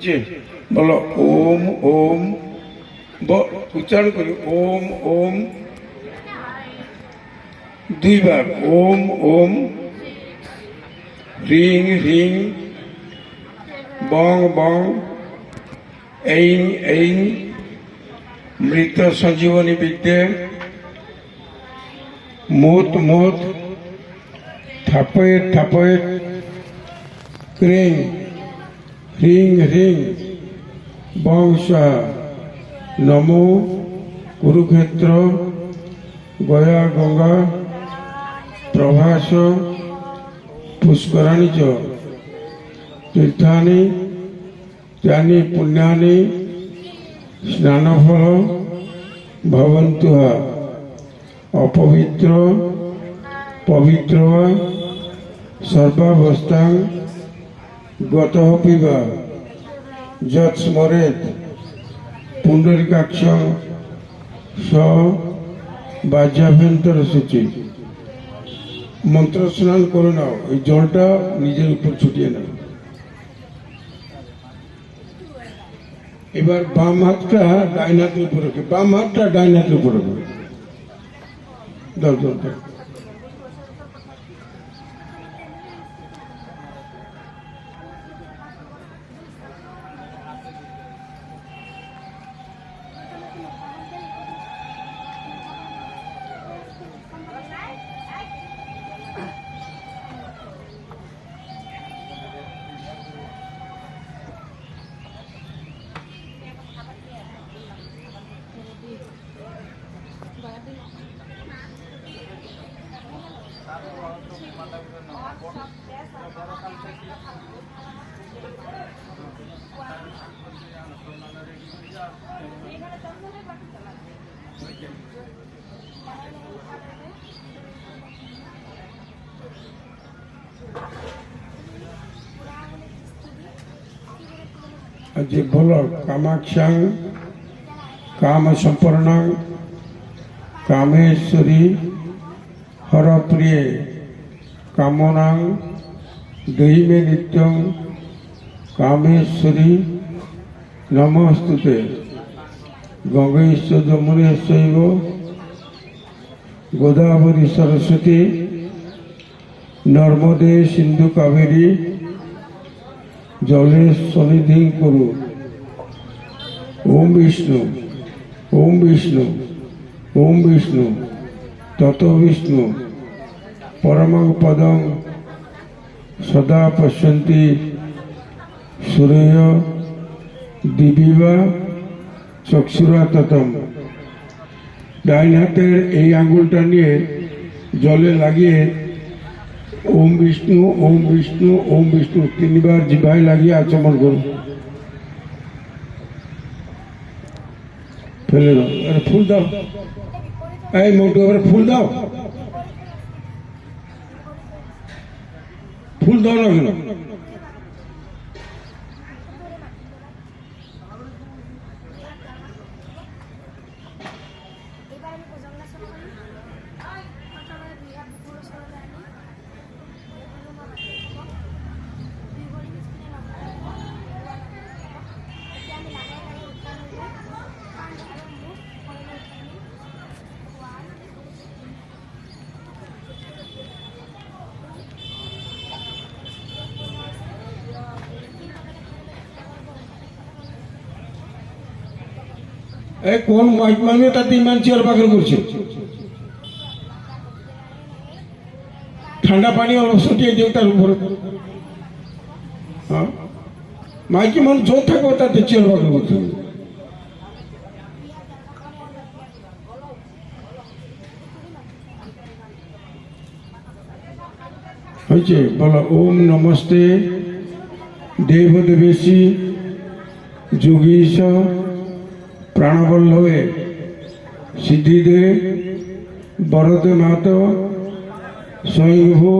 বুঝছে? বলো ওম ওম, উচ্চারণ করি ওম ওম, দুইবার ওম ওম, হ্রিং হ্রিং, বং বং, এইং এইং, মৃত সঞ্জীবনী বিদ্যে, মুত মুত, থাপয়ে থাপয়ে, ক্রিং হ্রিং হ্রিং, বংশ, নমো কুরুক্ষেত্র, গয়া গঙ্গা, প্রভাস, পুষ্করাণী চ, তীর্থানি যানি পুণ্যানি স্নানফল ভবন্তু, অপবিত্র পবিত্র সর্বাবস্থাং গতঃ পিবা, যৎ স্মরেৎ পুণ্ডরিকাক্ষ স বাহ্যাভ্যন্তর সূচি। মন্ত্র স্নান করে নাও, এই জলটা নিজের উপর ছুটিয়ে নাও। এবার বাম হাতটা ডাইন হাতের উপর রেখে, বাম হাতটা ডাইন হাতের উপর রেখে দাও দাও দাও। যে বলো কামাক্ষাং কাম সম্পূর্ণাং কামেশ্বরী হরপ্রিয়ে কামনাং দেহি মে নিত্যং কামেশ্বরী নমস্তুতে। গঙ্গেশ যমুনেশ্বৈব গোদাবরী সরস্বতী নর্মদে সিন্ধু কাবেরী জলে সন্নিধি করু। ওম বিষ্ণু ওম বিষ্ণু ওম বিষ্ণু তত বিষ্ণু পরমং পদং সদা পশ্যন্তি সূর্য দিবিবা চক্ষুরা ততম। ডাইন হাতের এই আঙ্গুলটা নিয়ে জলে লাগিয়ে ওম বিষ্ণু ওম বিষ্ণু ওম বিষ্ণু তিনবার জিভায় লাগিয়ে আচমন করুন। ফেলে দাও, আরে ফুল দাও, এই মোটু এবার ফুল দাও, ফুল দাও না কেন? কোন মানে তাতে ইমান চেয়ার পাখি করছে? ঠান্ডা পানি অলপ ছটিয়ে দিও তার উপরে। হ্যাঁ, মাইকি মানুষ জোর থাকবে তাতে চেয়ার পাখি করতে হবে। হয়েছে? বলো ওম নমস্তে দেবদেবেশী যোগীশ প্রাণবল্লভে সিদ্ধিদে বরদে মাত স্বয়ংভূ